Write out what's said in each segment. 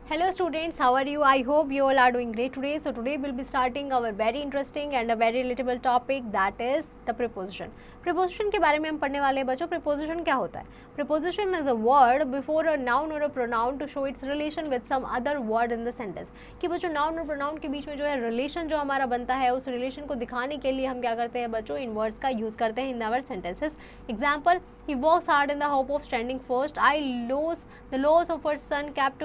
Hello students, how are you? I hope you all are doing great today. So today we'll be starting our very interesting and a very relatable topic, that is the preposition. Preposition के बारे में हम पढ़ने वाले हैं बच्चों. Preposition क्या होता है? Preposition is a word before a noun or a pronoun to show its relation with some other word in the sentence. कि बच्चों noun और pronoun के बीच में जो है relation जो हमारा बनता है, उस relation को दिखाने के लिए हम क्या करते हैं बच्चों, इन words का use करते हैं in our sentences. Example, he works hard in the hope of standing first. The loss of her son kept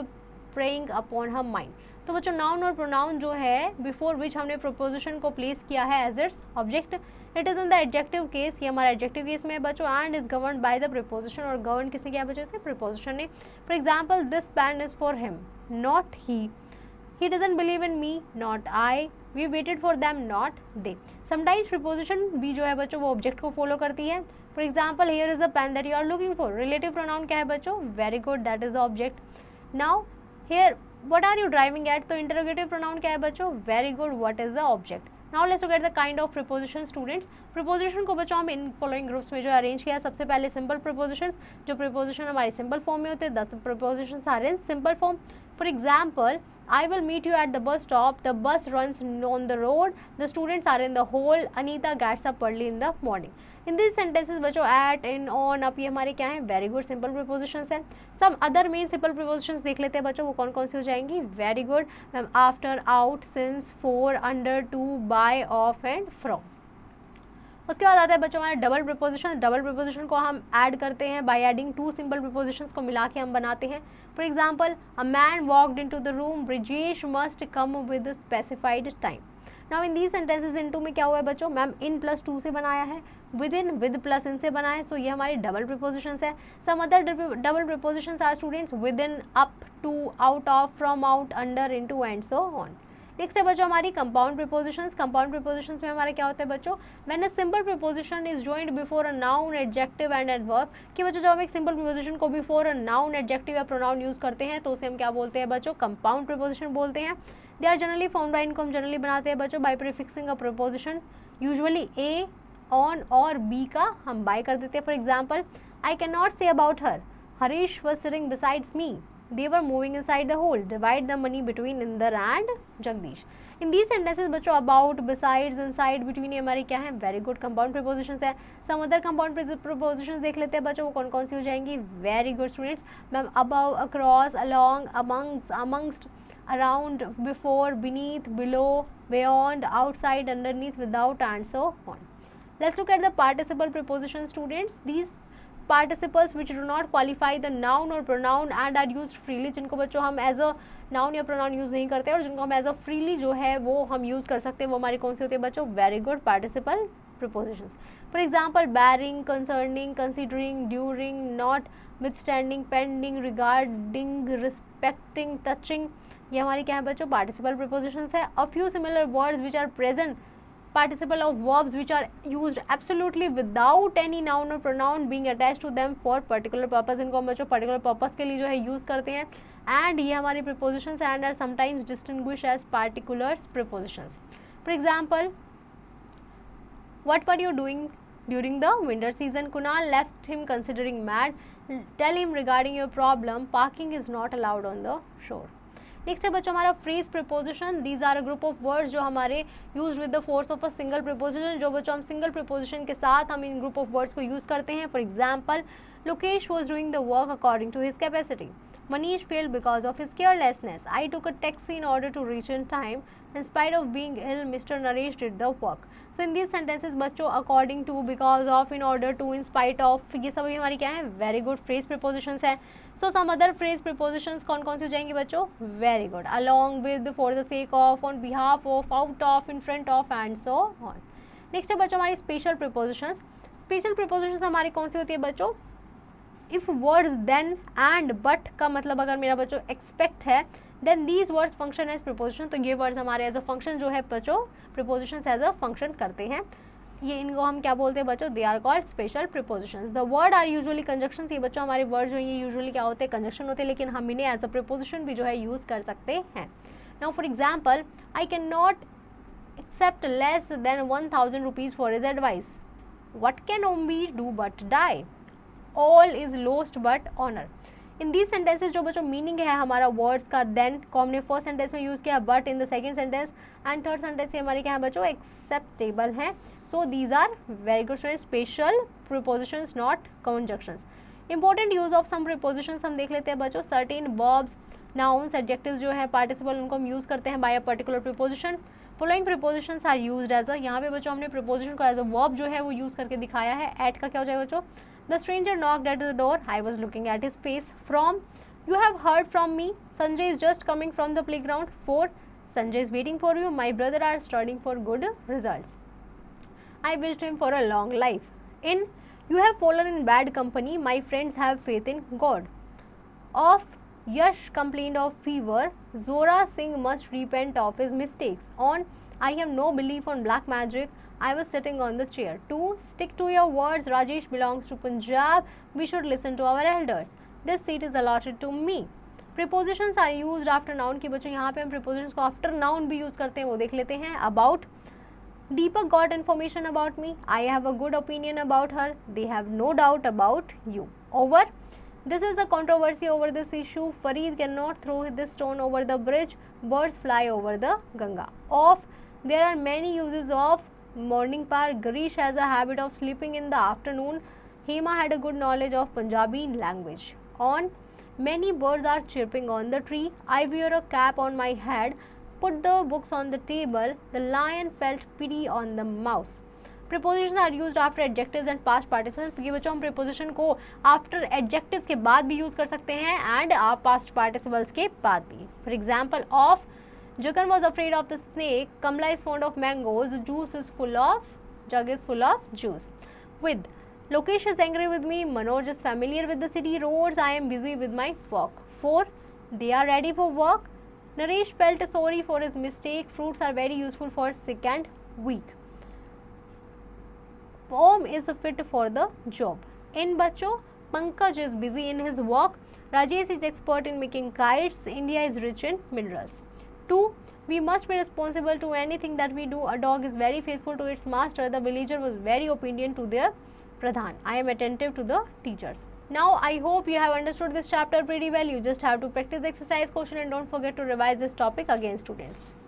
praying upon her mind. तो बच्चों नाउन और प्रोनाउन जो है बिफोर विच हमने प्रोपोजिशन को प्लेस किया है as its object. It is in the adjective case, ये हमारा एडजेक्टिव केस में है बच्चों. And is govern by the preposition, और गवर्न किसने किया बच्चों से, प्रीपोजिशन ने. For example, this pen is for him, not he doesn't believe in me, not I, we waited for them, not they. Sometimes preposition भी जो है बच्चों वो ऑब्जेक्ट को फॉलो करती है. For example, here is the pen that you are looking for. Relative pronoun क्या है बच्चों, very good, that is the object. Now here what are you driving at, तो interrogative pronoun क्या है बच्चों, very good, what is the object. Now let's look at the kind of preposition students. preposition को बच्चों हम इन following groups में जो arrange किया. सबसे पहले simple prepositions, जो preposition हमारी simple form में होते हैं. 10 prepositions are in simple form. For example, I will meet you at the bus stop, the bus runs on the road, the students are in the hall, Anita gets up early in the morning. In these sentences बच्चों at, in, on, up ये हमारे क्या हैं, very good simple prepositions हैं. Some other main simple prepositions देख लेते हैं बच्चों, वो कौन कौन सी हो जाएंगी. Very good ma'am, after, out, since, for, under, to, by, of and from. उसके बाद आता है बच्चों हमारा डबल प्रीपोजिशन. डबल प्रीपोजिशन को हम ऐड करते हैं by adding two simple prepositions को मिला के हम बनाते हैं. For example, a man walked into the room, Brijesh must come with specified time. Now in these sentences into में क्या हुआ है बच्चों, मैम इन प्लस टू से बनाया है, with in with plus in से बना है. सो ये हमारी डबल प्रीपोजिशंस है. Some other double prepositions are students with in, up, to, out of, from, out, under, into and so on. Next है बच्चों हमारी कंपाउंड प्रीपोजिशंस. कंपाउंड प्रीपोजिशंस में हमारा क्या होता है बच्चों, when a simple preposition is joined before a noun, adjective and adverb. कि बच्चों जब हम एक सिंपल प्रीपोजिशन को बिफोर अ नाउन, एडजेक्टिव या प्रोनाउन यूज करते हैं तो उसे हम क्या बोलते हैं बच्चों, कंपाउंड प्रीपोजिशन बोलते हैं. They are generally formed by, इनको हम जनरली बनाते हैं बच्चों by prefixing a preposition, usually a, on और बी का हम बाय कर देते हैं. For example, I can not say about her, Harish was sitting besides me, they were moving inside the hole, divide the money between Inder and Jagdish. In these sentences बच्चों about, besides, inside, between ये हमारी क्या है, very good compound prepositions है. some other compound prepositions देख लेते हैं बच्चों, वो कौन कौन सी हो जाएंगी. very good students ma'am, above, across, along, amongst, around, before, beneath, below, beyond, outside, underneath, without and so on. Let's look at the participle preposition students. These participles which do not qualify the noun or pronoun and are used freely, जिनको बच्चों हम as a noun या pronoun use नहीं करते और जिनको हम as a freely जो है वो हम यूज़ कर सकते हैं, वो हमारी कौन सी होती है बच्चों, very good participle prepositions. For example, barring, concerning, considering, during, notwithstanding, pending, regarding, respecting, touching, ये हमारी क्या है बच्चों, पार्टिसिपल प्रीपोजिशंस है. A few similar words which are present, participle of verbs which are used absolutely without any noun or pronoun being attached to them for particular purpose. इनको हम बच्चों particular purpose के लिए जो है use करते हैं. and ये हमारी prepositions and are sometimes distinguished as particulars prepositions. For example, what were you doing during the winter season? Kunal left him considering mad. Tell him regarding your problem. Parking is not allowed on the shore. Next है बच्चों हमारा phrase preposition. These are a group of words जो हमारे use with the force of a single preposition, जो बच्चों हम single preposition के साथ हम इन ग्रुप ऑफ वर्ड्स को यूज करते हैं. For example, Lokesh was doing the work according to his capacity, Manish failed because of his carelessness. I took a taxi in order to reach in time. In spite of being ill, Mr. Naresh did the work. So in these sentences बच्चों according to, because of, in order to, in spite of, ये सब हमारी क्या है, very good phrase prepositions है. So some other phrase prepositions कौन कौन सी हो जाएंगी बच्चों, very good, along with, for the sake of, on behalf of, out of, in front of and so on. Next है बच्चों हमारी special prepositions. Special prepositions हमारी कौन सी होती है बच्चों, if words then and but का मतलब अगर मेरा बच्चों एक्सपेक्ट है, then these words function as preposition. तो ये वर्ड्स हमारे एज अ फंक्शन जो है बच्चों प्रीपोजिशन एज अ फंक्शन करते हैं. ये इनको हम क्या बोलते हैं बच्चों, they are called special prepositions. The word are usually conjunctions. ये बच्चों हमारे वर्ड जो है ये यूजुअली क्या होते हैं, कंजक्शन होते हैं, लेकिन हम इन्हें एज अ प्रीपोजिशन भी जो है यूज़ कर सकते हैं. Now for example, I can not accept less than 1000 rupees for his advice. What can ओम्बी do but die. All is lost but honor. In these sentences जो बच्चों मीनिंग है हमारा वर्ड्स का देन को हमने फर्स्ट सेंटेंस में use किया, but in the second sentence and third sentence से हमारे क्या है बच्चों एक्सेप्टेबल है. So these are very good student, special prepositions not conjunctions. Important use of some prepositions हम देख लेते हैं बच्चों. सर्टेन वर्ब्स, नाउन्स, एडजेक्टिव्स जो है पार्टिसिपल उनको हम यूज़ करते हैं by a particular preposition. Following prepositions are used as a, यहाँ पे बच्चों हमने प्रीपोजिशन को एज अ वर्ब जो है वो यूज़ करके दिखाया है. एट का क्या हो जाएगा बच्चों? The stranger knocked at the door, I was looking at his face. From, you have heard from me, Sanjay is just coming from the play ground. For, Sanjay is waiting for you, my brother are studying for good results. I wished him for a long life. In, you have fallen in bad company, my friends have faith in God. Of, Yash complained of fever, Zora Singh must repent of his mistakes. On, I have no belief on black magic, I was sitting on the chair. 2, stick to your words, Rajesh belongs to Punjab, we should listen to our elders. This seat is allotted to me. Prepositions are used after noun की बच्चों यहाँ पे हम prepositions को after noun भी use करते हैं, वो देख लेते हैं. About, Deepak got information about me, I have a good opinion about her, they have no doubt about you. Over, this is a controversy over this issue, Fareed cannot throw this stone over the bridge, birds fly over the Ganga. Off, there are many uses of morning part, Garish has a habit of sleeping in the afternoon, Hema had a good knowledge of Punjabi language. On, many birds are chirping on the tree, I wear a cap on my head, put the books on the table, the lion felt pity on the mouse. Prepositions are used after adjectives and past participles. ये बच्चों हम preposition को after adjectives के बाद भी use कर सकते हैं and past participles के बाद भी. For example, of, Jagan was afraid of the snake, Kamla is fond of mangoes, jug is full of juice. With, Lokesh is angry with me, Manoj is familiar with the city roads, I am busy with my work. 4, they are ready for work, Naresh felt sorry for his mistake. Fruits are very useful for sick and weak. Om is fit for the job. In बच्चों, Pankaj is busy in his work. Rajesh is expert in making kites. India is rich in minerals. 2, we must be responsible to anything that we do. A dog is very faithful to its master. The villager was very obedient to their Pradhan. I am attentive to the teachers. Now I hope you have understood this chapter pretty well. You just have to practice the exercise question and don't forget to revise this topic again, students.